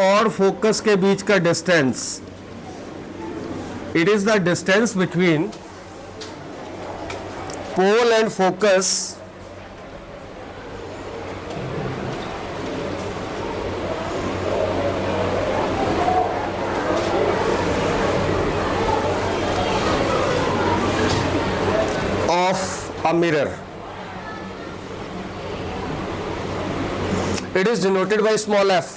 और फोकस के बीच का distance, it is the distance between pole and focus of a mirror. It is denoted by small f.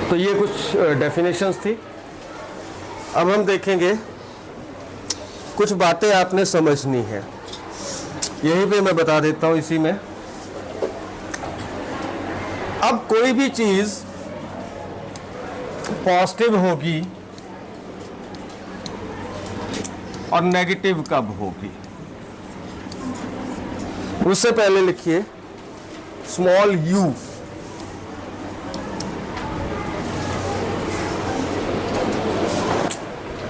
तो ये कुछ डेफिनेशंस थी. अब हम देखेंगे कुछ बातें आपने समझनी है. यहीं पे मैं बता देता हूं इसी में. अब कोई भी चीज पॉजिटिव होगी और नेगेटिव कब होगी, उससे पहले लिखिए small u.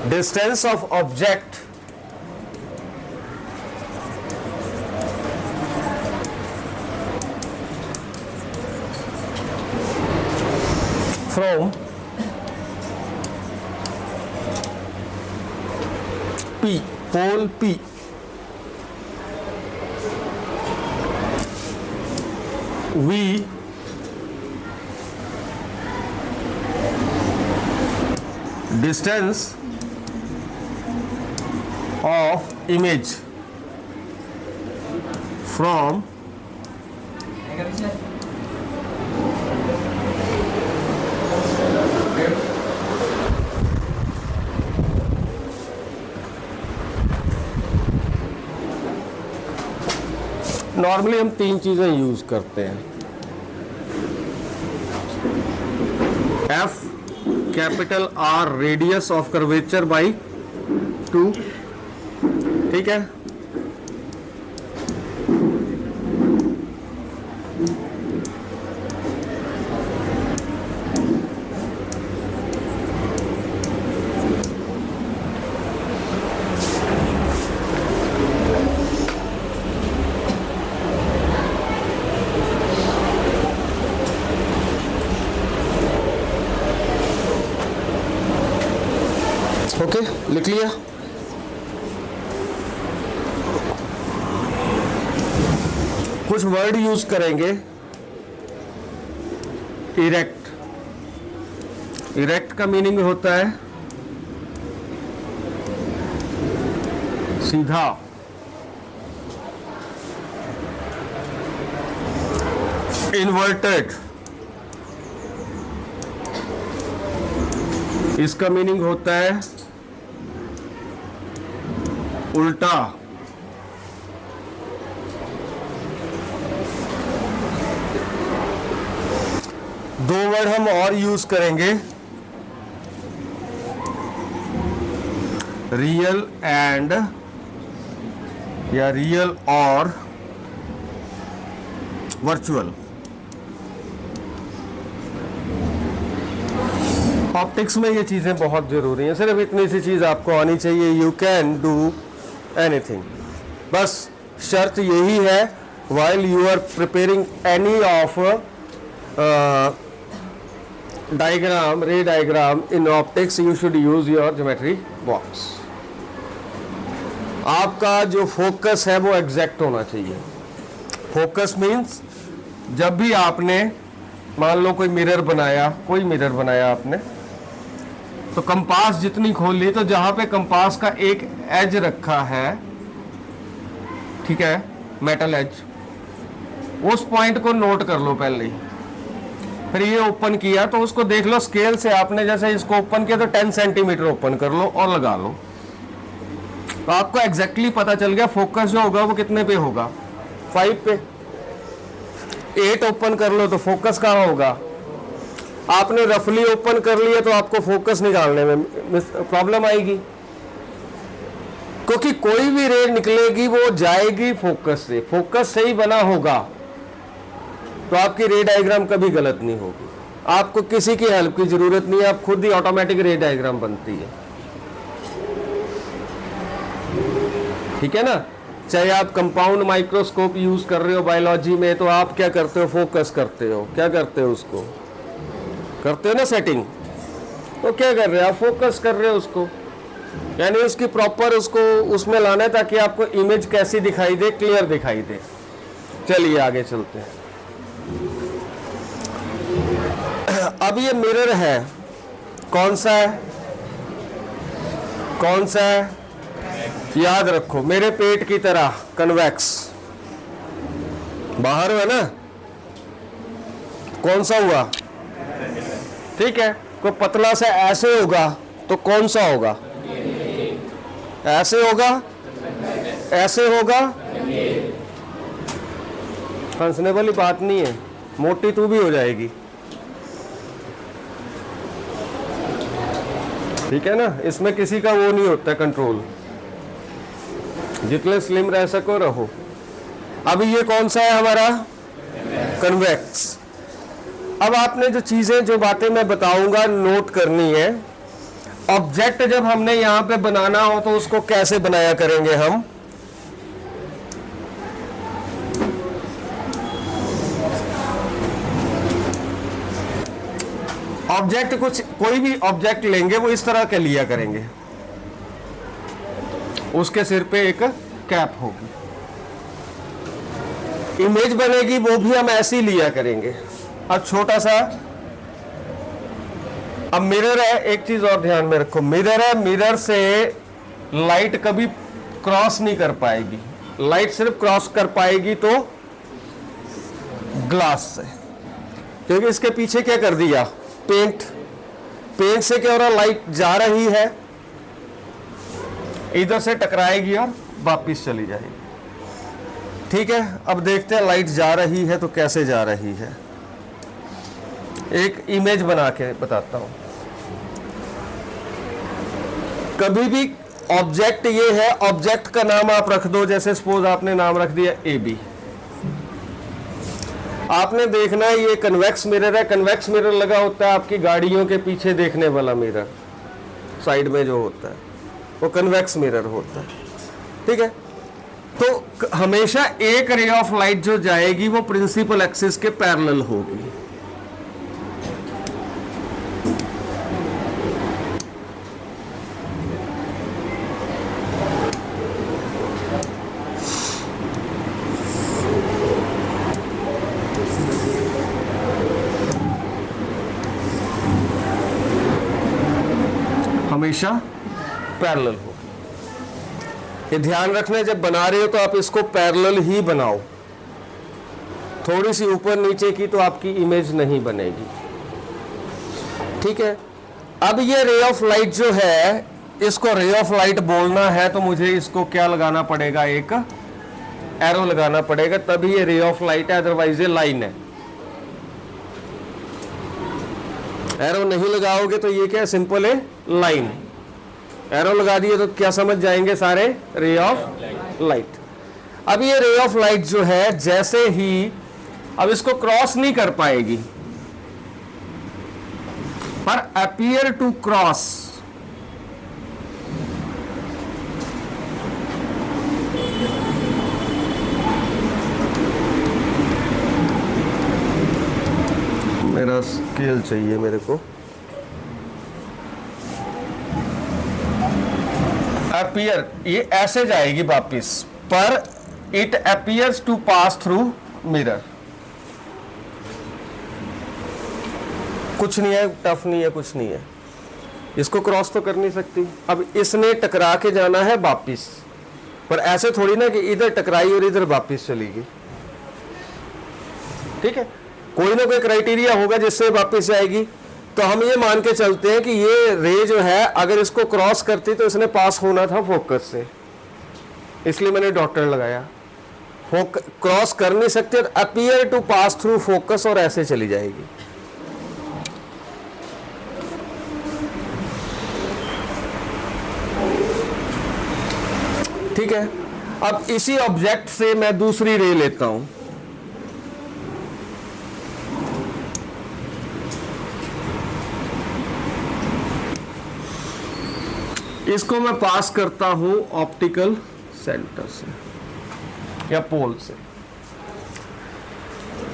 Distance of object from P, pole P, V distance of image from normally हम तीन चीजें यूज करते हैं. F capital R radius of curvature by 2. ठीक है. ओके, लिख लिया. कुछ वर्ड यूज करेंगे. इरेक्ट. इरेक्ट का मीनिंग होता है सीधा. इन्वर्टेड, इसका मीनिंग होता है उल्टा. दो वर्ड हम और यूज करेंगे, रियल एंड या रियल और वर्चुअल. ऑप्टिक्स में ये चीजें बहुत जरूरी हैं. सिर्फ इतनी सी चीज आपको आनी चाहिए. You can do anything. बस शर्त यही है, while you are preparing any of diagram, ray diagram in optics, you should use your geometry box. आपका जो फोकस है वो एग्जैक्ट होना चाहिए. फोकस मीन्स जब भी आपने मान लो कोई मिरर बनाया, कोई मिरर बनाया आपने, तो कंपास जितनी खोल ली, तो जहां पे कंपास का एक एज रखा है, ठीक है, मेटल एज, उस पॉइंट को नोट कर लो पहले ही. फिर ये ओपन किया तो उसको देख लो स्केल से. आपने जैसे इसको ओपन किया तो 10 सेंटीमीटर ओपन कर लो और लगा लो, तो आपको एग्जैक्टली पता चल गया फोकस जो होगा वो कितने पे होगा, 5 पे. 8 ओपन कर लो तो फोकस कहाँ होगा. आपने रफली ओपन कर लिया तो आपको फोकस निकालने में प्रॉब्लम आएगी, क्योंकि कोई भी रे निकलेगी वो जाएगी फोकस से. फोकस सही बना होगा तो आपकी रे डायग्राम कभी गलत नहीं होगी. आपको किसी की हेल्प की जरूरत नहीं है, आप खुद ही ऑटोमेटिक रे डायग्राम बनती है. ठीक है ना। चाहे आप कंपाउंड माइक्रोस्कोप यूज कर रहे हो बायोलॉजी में, तो आप क्या करते हो, फोकस करते हो, क्या करते हो, उसको करते हो ना सेटिंग। तो क्या कर रहे हो आप, फोकस कर रहे हो उसको, यानी उसकी प्रॉपर उसको उसमें लाना है ताकि आपको इमेज कैसी दिखाई दे, क्लियर दिखाई दे। चलिए आगे चलते हैं। अब ये मिरर है, कौन सा है, कौन सा है, याद रखो मेरे पेट की तरह कन्वेक्स, बाहर है ना, कौन सा हुआ, ठीक है। कोई पतला सा ऐसे होगा तो कौन सा होगा, ऐसे होगा, ऐसे होगा, हंसने वाली बात नहीं है, मोटी तू भी हो जाएगी, ठीक है ना। इसमें किसी का वो नहीं होता कंट्रोल, जितने स्लिम रह सको रहो। अब ये कौन सा है हमारा, कन्वेक्स। अब आपने जो चीजें, जो बातें मैं बताऊंगा नोट करनी है। ऑब्जेक्ट जब हमने यहां पे बनाना हो तो उसको कैसे बनाया करेंगे हम, ऑब्जेक्ट कुछ, कोई भी ऑब्जेक्ट लेंगे वो इस तरह के लिया करेंगे, उसके सिर पे एक कैप होगी, इमेज बनेगी वो भी हम ऐसी लिया करेंगे। अब छोटा सा, अब मिरर है, एक चीज और ध्यान में रखो, मिरर है, मिरर से लाइट कभी क्रॉस नहीं कर पाएगी, लाइट सिर्फ क्रॉस कर पाएगी तो ग्लास से, क्योंकि इसके पीछे क्या कर दिया, पेंट, पेंट से क्या हो रहा, लाइट जा रही है, इधर से टकराएगी और वापिस चली जाएगी, ठीक है। अब देखते हैं लाइट जा रही है तो कैसे जा रही है, एक इमेज बना के बताता हूं। कभी भी ऑब्जेक्ट ये है, ऑब्जेक्ट का नाम आप रख दो, जैसे सपोज आपने नाम रख दिया ए बी। आपने देखना है ये कन्वेक्स मिरर है, कन्वेक्स मिरर लगा होता है आपकी गाड़ियों के पीछे देखने वाला मिरर, साइड में जो होता है वो कन्वेक्स मिरर होता है, ठीक है। तो हमेशा एक रे ऑफ लाइट जो जाएगी वो प्रिंसिपल एक्सिस के पैरेलल होगी, हमेशा पैरेलल हो। ये ध्यान रखना, जब बना रहे हो तो आप इसको पैरेलल ही बनाओ, थोड़ी सी ऊपर नीचे की तो आपकी इमेज नहीं बनेगी, ठीक है। अब ये रे ऑफ लाइट जो है, इसको रे ऑफ लाइट बोलना है तो मुझे इसको क्या लगाना पड़ेगा, एक एरो लगाना पड़ेगा, तभी ये रे ऑफ लाइट है, अदरवाइज ये लाइन है। एरो नहीं लगाओगे तो ये क्या है, सिंपल है लाइन। एरो लगा दिए तो क्या समझ जाएंगे सारे, रे ऑफ लाइट। अब ये रे ऑफ लाइट जो है, जैसे ही अब इसको क्रॉस नहीं कर पाएगी, पर अपीयर टू क्रॉस, मेरा स्केल चाहिए मेरे को, अपीयर, ये ऐसे जाएगी वापिस, पर it appears to pass through mirror. कुछ नहीं है, टफ नहीं है, कुछ नहीं है, इसको क्रॉस तो कर नहीं सकती। अब इसने टकरा के जाना है वापिस, पर ऐसे थोड़ी ना कि इधर टकराई और इधर वापिस चलेगी, ठीक है। कोई ना कोई क्राइटेरिया होगा जिससे वापिस जाएगी। तो हम ये मान के चलते हैं कि ये रे जो है अगर इसको क्रॉस करती तो इसने पास होना था फोकस से, इसलिए मैंने डॉक्टर लगाया। क्रॉस कर नहीं सकते, appear to pass through focus, और ऐसे चली जाएगी। ठीक है। अब इसी ऑब्जेक्ट से मैं दूसरी रे लेता हूं, इसको मैं पास करता हूं ऑप्टिकल सेंटर से या पोल से।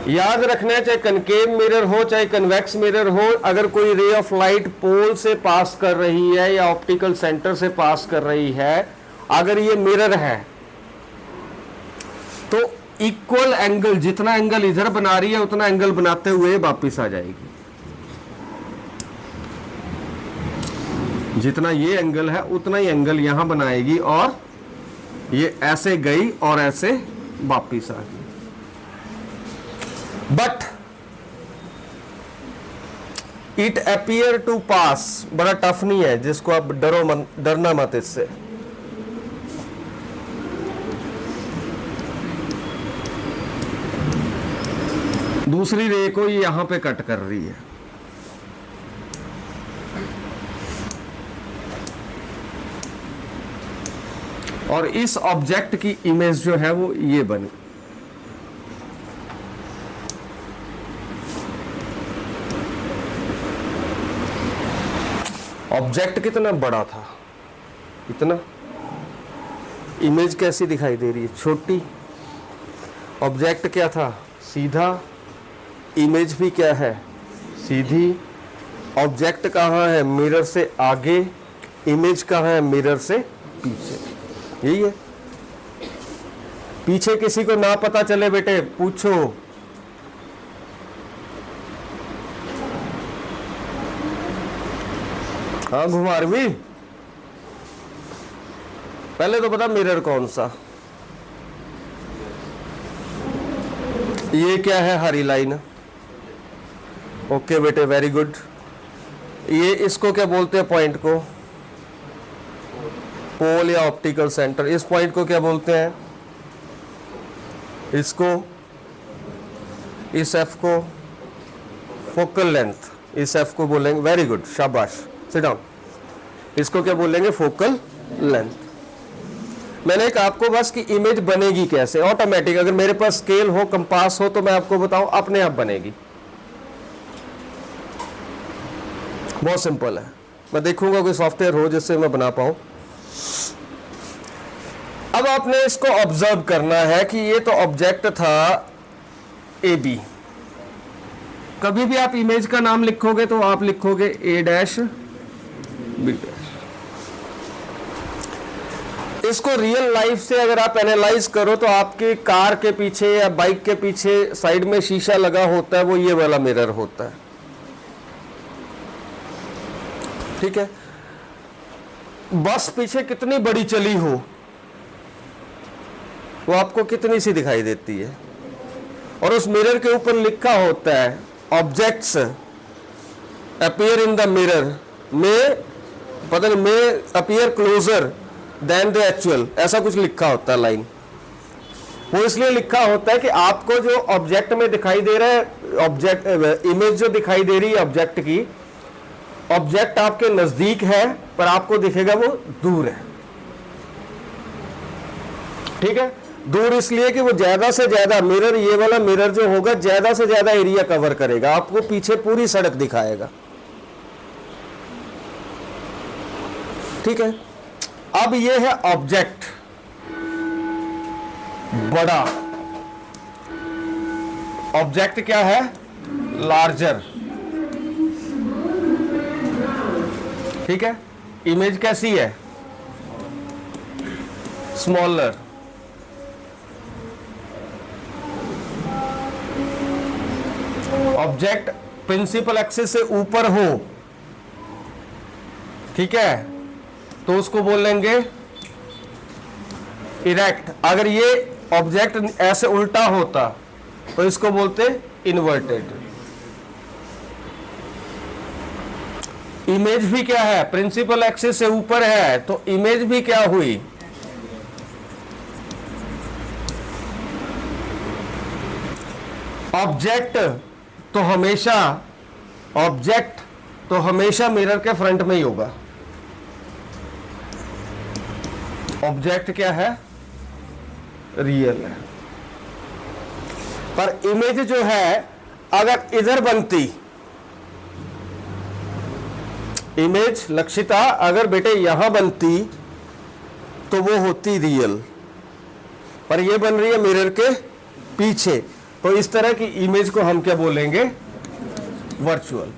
याद रखना है, चाहे कनकेव मिरर हो चाहे कन्वेक्स मिरर हो, अगर कोई रे ऑफ लाइट पोल से पास कर रही है या ऑप्टिकल सेंटर से पास कर रही है, अगर ये मिरर है तो इक्वल एंगल, जितना एंगल इधर बना रही है उतना एंगल बनाते हुए वापस आ जाएगी। जितना ये एंगल है उतना ही एंगल यहां बनाएगी और ये ऐसे गई और ऐसे वापस आ गई। बट इट अपीयर टू पास, बड़ा टफ नहीं है, जिसको आप डरना मत इससे। दूसरी रे को ये यहां पे कट कर रही है। और इस ऑब्जेक्ट की इमेज जो है वो ये बनी। ऑब्जेक्ट कितना बड़ा था, इतना, इमेज कैसी दिखाई दे रही है, छोटी। ऑब्जेक्ट क्या था, सीधा, इमेज भी क्या है, सीधी। ऑब्जेक्ट कहाँ है, मिरर से आगे, इमेज कहाँ है, मिरर से पीछे। यही है। पीछे किसी को ना पता चले बेटे पूछो। हाँ घुमार भी, पहले तो बता मिरर कौन सा। ये क्या है, हरी लाइन। ओके बेटे, वेरी गुड। ये इसको क्या बोलते हैं, पॉइंट को, पोल या ऑप्टिकल सेंटर। इस पॉइंट को क्या बोलते हैं, इसको, इस एफ को फोकल लेंथ, इस एफ को बोलेंगे, वेरी गुड, शाबाश, सिट डाउन। इसको क्या बोलेंगे, फोकल लेंथ। मैंने कहा आपको बस कि इमेज बनेगी कैसे, ऑटोमेटिक। अगर मेरे पास स्केल हो, कंपास हो, तो मैं आपको बताऊं, अपने आप बनेगी। बहुत सिंपल है। मैं देखूंगा कोई सॉफ्टवेयर हो जिससे मैं बना पाऊं। अब आपने इसको ऑब्जर्व करना है कि ये तो ऑब्जेक्ट था ए बी। कभी भी आप इमेज का नाम लिखोगे तो आप लिखोगे ए डैश बी डैश। इसको रियल लाइफ से अगर आप एनालाइज करो तो आपके कार के पीछे या बाइक के पीछे साइड में शीशा लगा होता है, वो ये वाला मिरर होता है। ठीक है। बस पीछे कितनी बड़ी चली हो, वो आपको कितनी सी दिखाई देती है। और उस मिरर के ऊपर लिखा होता है, objects appear in the mirror में, पता नहीं, में appear closure then the actual, ऐसा कुछ लिखा होता है लाइन। वो इसलिए लिखा होता है कि आपको जो ऑब्जेक्ट में दिखाई दे रहा है, ऑब्जेक्ट इमेज जो दिखाई दे रही है ऑब्जेक्ट की, ऑब्जेक्ट आपके नजदीक है पर आपको दिखेगा वो दूर है। ठीक है। दूर इसलिए कि वो ज्यादा से ज्यादा, मिरर, ये वाला मिरर जो होगा ज्यादा से ज्यादा एरिया कवर करेगा, आपको पीछे पूरी सड़क दिखाएगा। ठीक है। अब ये है ऑब्जेक्ट बड़ा, ऑब्जेक्ट क्या है, लार्जर। ठीक है। इमेज कैसी है, स्मॉलर। ऑब्जेक्ट प्रिंसिपल एक्सिस से ऊपर हो, ठीक है, तो उसको बोलेंगे इरेक्ट। अगर ये ऑब्जेक्ट ऐसे उल्टा होता तो इसको बोलते इन्वर्टेड। इमेज भी क्या है, प्रिंसिपल एक्सिस से ऊपर है, तो इमेज भी क्या हुई, ऑब्जेक्ट तो हमेशा मिरर के फ्रंट में ही होगा। ऑब्जेक्ट क्या है, रियल है। पर इमेज जो है अगर इधर बनती, इमेज लक्षिता अगर बेटे यहां बनती तो वो होती रियल। पर ये बन रही है मिरर के पीछे। तो इस तरह की इमेज को हम क्या बोलेंगे, वर्चुअल।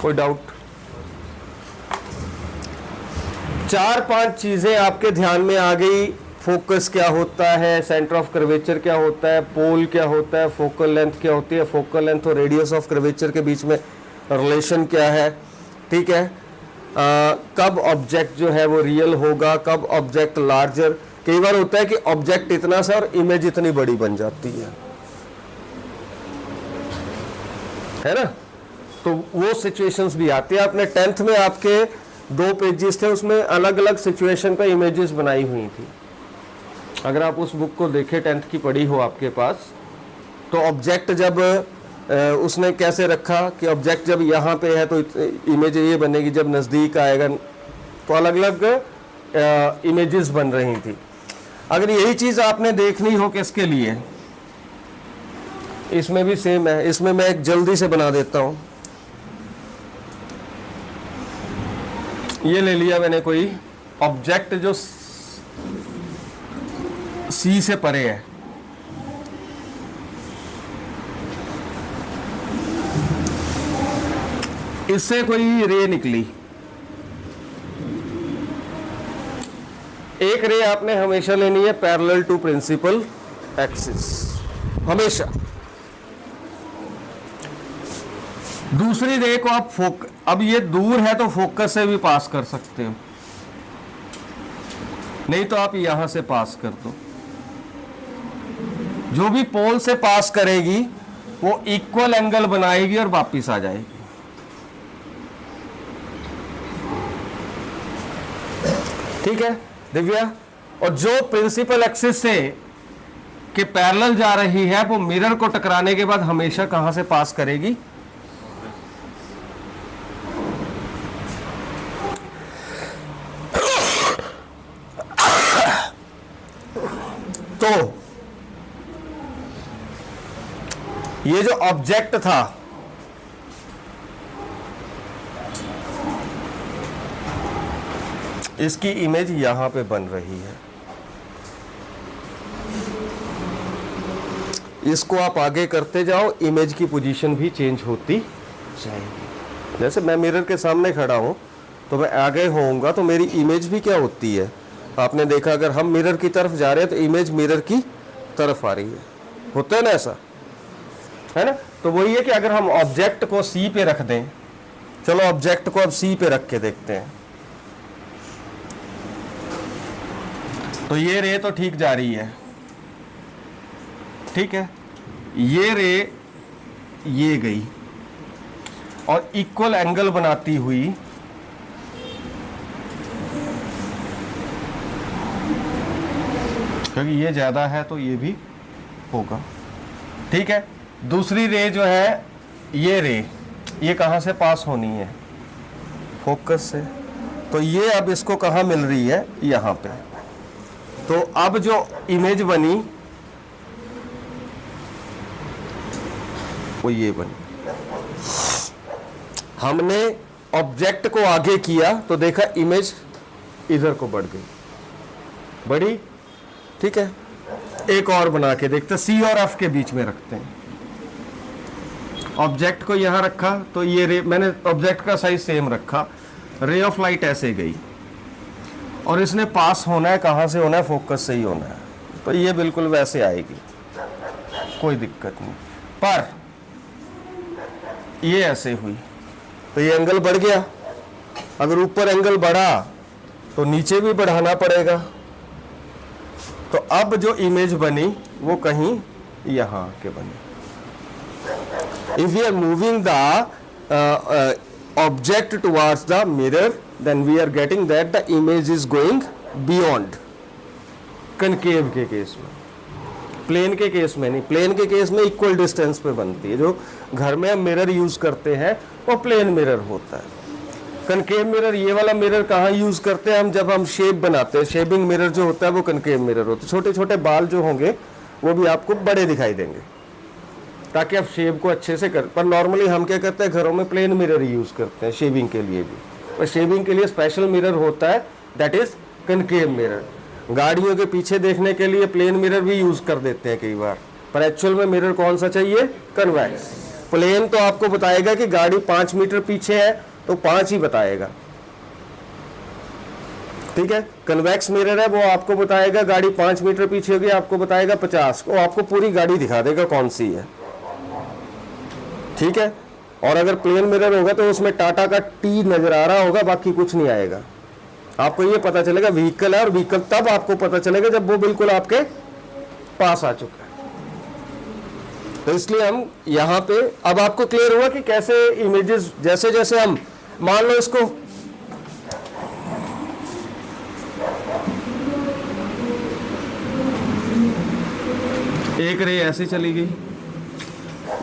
कोई डाउट? 4-5 चीजें आपके ध्यान में आ गई। फोकस क्या होता है, सेंटर ऑफ कर्वेचर क्या होता है, पोल क्या होता है, फोकल लेंथ क्या होती है, फोकल लेंथ और रेडियस ऑफ कर्वेचर के बीच में रिलेशन क्या है, ठीक है। कब ऑब्जेक्ट जो है वो रियल होगा, कब ऑब्जेक्ट लार्जर। कई बार होता है कि ऑब्जेक्ट इतना सा और इमेज इतनी बड़ी बन जाती है ना। तो वो सिचुएशंस भी आती है। आपने 10th में आपके 2 पेजेस थे, उसमें अलग अलग सिचुएशन पे इमेजेस बनाई हुई थी। अगर आप उस बुक को देखें, 10th की पढ़ी हो आपके पास, तो ऑब्जेक्ट जब उसने कैसे रखा कि ऑब्जेक्ट जब यहाँ पे है तो इमेज ये बनेगी, जब नज़दीक आएगा तो अलग अलग इमेजेस बन रही थी। अगर यही चीज़ आपने देखनी हो किसके लिए, इसमें भी सेम है। इसमें मैं एक जल्दी से बना देता हूँ। ये ले लिया मैंने कोई ऑब्जेक्ट जो सी से परे है, इससे कोई रे निकली। एक रे आपने हमेशा लेनी है पैरेलल टू प्रिंसिपल एक्सिस, हमेशा। दूसरी रे को आप अब ये दूर है तो फोकस से भी पास कर सकते हो, नहीं तो आप यहां से पास कर दो। जो भी पोल से पास करेगी वो इक्वल एंगल बनाएगी और वापिस आ जाएगी। ठीक है दिव्या? और जो प्रिंसिपल एक्सिस से के पैरेलल जा रही है वो मिरर को टकराने के बाद हमेशा कहां से पास करेगी? तो ये जो ऑब्जेक्ट था इसकी इमेज यहां पे बन रही है। इसको आप आगे करते जाओ, इमेज की पोजीशन भी चेंज होती जाएगी। जैसे मैं मिरर के सामने खड़ा हूं तो मैं आगे होऊंगा तो मेरी इमेज भी क्या होती है, आपने देखा अगर हम मिरर की तरफ जा रहे हैं तो इमेज मिरर की तरफ आ रही है। होता है ना ऐसा, है ना? तो वही है कि अगर हम ऑब्जेक्ट को सी पे रख दें, चलो ऑब्जेक्ट को अब सी पे रख के देखते हैं, तो ये रे तो ठीक जा रही है, ठीक है। ये रे ये गई और इक्वल एंगल बनाती हुई क्योंकि ये ज्यादा है तो ये भी होगा, ठीक है। दूसरी रे जो है ये रे, ये कहां से पास होनी है? फोकस से। तो ये अब इसको कहां मिल रही है? यहां पे। तो अब जो इमेज बनी वो ये बनी। हमने ऑब्जेक्ट को आगे किया तो देखा इमेज इधर को बढ़ गई, बढ़ी, ठीक है। एक और बना के देखते, सी और एफ के बीच में रखते हैं। ऑब्जेक्ट को यहां रखा तो ये रे, मैंने ऑब्जेक्ट का साइज सेम रखा, रे ऑफ लाइट ऐसे गई और इसने पास होना है, कहां से होना है? फोकस से ही होना है। तो ये बिल्कुल वैसे आएगी, कोई दिक्कत नहीं। पर ये ऐसे हुई तो ये एंगल बढ़ गया। अगर ऊपर एंगल बढ़ा तो नीचे भी बढ़ाना पड़ेगा। तो अब जो इमेज बनी वो कहीं यहां के बनी। If we are moving the object towards the mirror then we are getting that the image is going beyond. Concave के केस में, प्लेन के केस में नहीं। प्लेन के केस में इक्वल डिस्टेंस पे बनती है। जो घर में हम मिरर यूज करते हैं वो प्लेन मिरर होता है। कनकेव मिरर, ये वाला मिरर कहाँ यूज करते हैं हम? जब हम शेप बनाते हैं, शेपिंग मिरर जो होता है वो कनकेव मिरर होता है। छोटे छोटे बाल जो होंगे वो भी आपको बड़े दिखाई देंगे ताकि आप शेप को अच्छे से कर। पर नॉर्मली हम क्या करते हैं, घरों में प्लेन मिरर यूज करते हैं शेविंग के लिए भी। पर शेविंग के लिए स्पेशल मिरर होता है, दैट इज कनकेव मिरर। गाड़ियों के पीछे देखने के लिए प्लेन मिरर भी यूज कर देते हैं कई बार, पर एक्चुअल में मिरर कौन सा चाहिए? कन्वेक्स। प्लेन तो आपको बताएगा कि गाड़ी 5 मीटर पीछे है तो 5 ही बताएगा, ठीक है। कन्वेक्स मिरर है, वो आपको बताएगा गाड़ी 5 मीटर पीछे होगी, आपको बताएगा 50, वो आपको पूरी गाड़ी दिखा देगा कौन सी है, ठीक है। और अगर प्लेन मिरर होगा तो उसमें टाटा का टी नजर आ रहा होगा, बाकी कुछ नहीं आएगा। आपको ये पता चलेगा व्हीकल है, और व्हीकल तब आपको पता चलेगा जब वो बिल्कुल आपके पास आ चुका है। तो इसलिए हम यहाँ पे, अब आपको क्लियर हुआ कि कैसे इमेजेस, जैसे जैसे हम मान लो इसको एक रे ऐसे चली गई,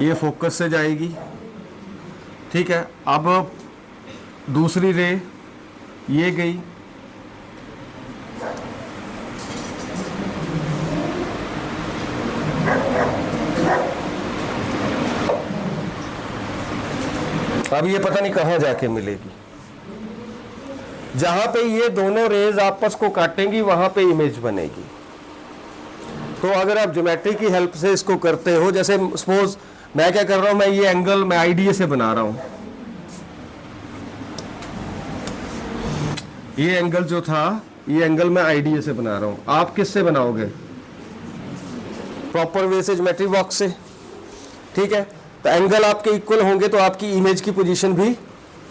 ये फोकस से जाएगी, ठीक है। अब दूसरी रे ये गई, अब ये पता नहीं कहां जाके मिलेगी। जहां पे ये दोनों रेज आपस को काटेंगी वहां पे इमेज बनेगी। तो अगर आप ज्योमेट्री की हेल्प से इसको करते हो, जैसे सपोज मैं क्या कर रहा हूं, मैं ये एंगल मैं आईडीए से बना रहा हूं, ये एंगल जो था, ये एंगल मैं आईडीए से बना रहा हूं। आप किससे बनाओगे? प्रॉपर वे से, ज्योमेट्री बॉक्स से, ठीक है। तो एंगल आपके इक्वल होंगे तो आपकी इमेज की पोजीशन भी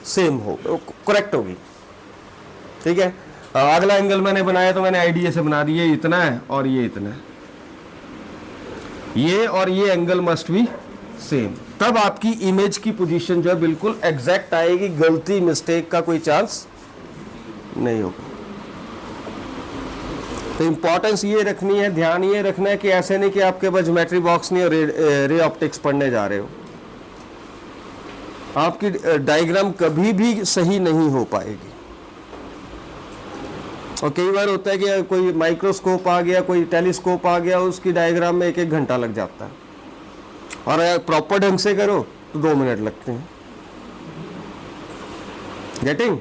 सेम हो, करेक्ट होगी, ठीक है। अगला एंगल मैंने बनाया तो मैंने आईडीए से बना दिया, ये इतना है और ये इतना है, ये और ये एंगल मस्ट बी सेम, तब आपकी इमेज की पोजीशन जो है बिल्कुल एग्जैक्ट आएगी, गलती मिस्टेक का कोई चांस नहीं होगा। तो इंपॉर्टेंस ये रखनी है, ध्यान ये रखना है कि ऐसे नहीं कि आपके पास ज्योमेट्री बॉक्स नहीं और रे ऑप्टिक्स पढ़ने जा रहे हो, आपकी डायग्राम कभी भी सही नहीं हो पाएगी। और कई बार होता है कि कोई माइक्रोस्कोप आ गया, कोई टेलीस्कोप आ गया, उसकी डायग्राम में 1-1 घंटा लग जाता है, और अगर प्रॉपर ढंग से करो तो 2 मिनट लगते हैं। गेटिंग?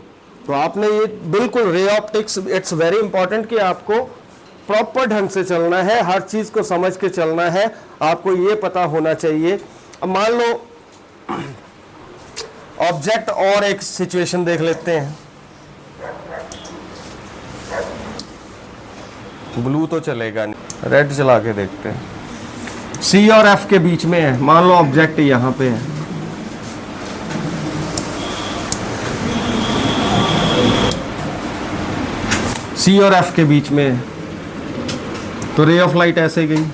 तो आपने ये बिल्कुल ray optics, it's very important कि आपको प्रॉपर ढंग से चलना है, हर चीज को समझ के चलना है, आपको ये पता होना चाहिए। अब मान लो ऑब्जेक्ट और एक सिचुएशन देख लेते हैं, ब्लू तो चलेगा नहीं, रेड चला के देखते हैं। सी और एफ के बीच में है, मान लो ऑब्जेक्ट यहां पे है, सी और एफ के बीच में है, तो रे ऑफ लाइट ऐसे गई,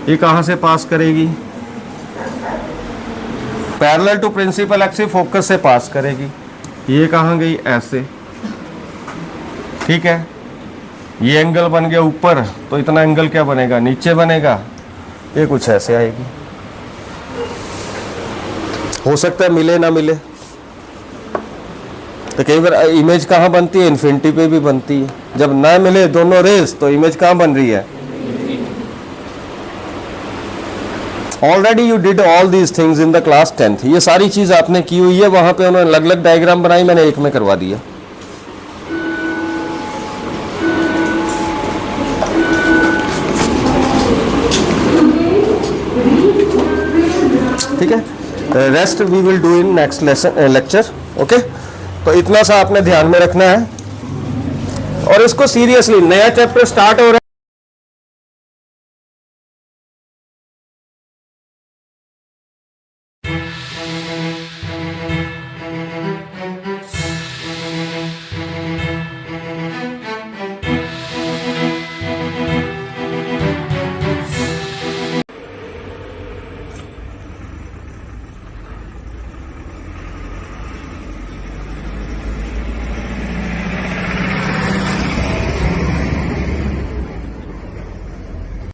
ये कहां से पास करेगी? Parallel to principal axis, focus से पास करेगी। ये कहां गई? ऐसे, ठीक है। ये एंगल बन गया ऊपर, तो इतना एंगल क्या बनेगा? नीचे बनेगा, ये कुछ ऐसे आएगी। हो सकता है मिले ना मिले, तो कई बार इमेज कहाँ बनती है? इन्फिनिटी पे भी बनती है। जब ना मिले दोनों रेस तो इमेज कहाँ बन रही है? Already you did all these things in the class 10th। ये सारी चीज आपने की हुई है, वहां पे उन्होंने अलग अलग डायग्राम बनाई, मैंने एक में करवा दिया। ठीक है, rest we will do in next lecture. Okay, तो इतना सा आपने ध्यान में रखना है, और इसको सीरियसली, नया चैप्टर स्टार्ट हो रहा है।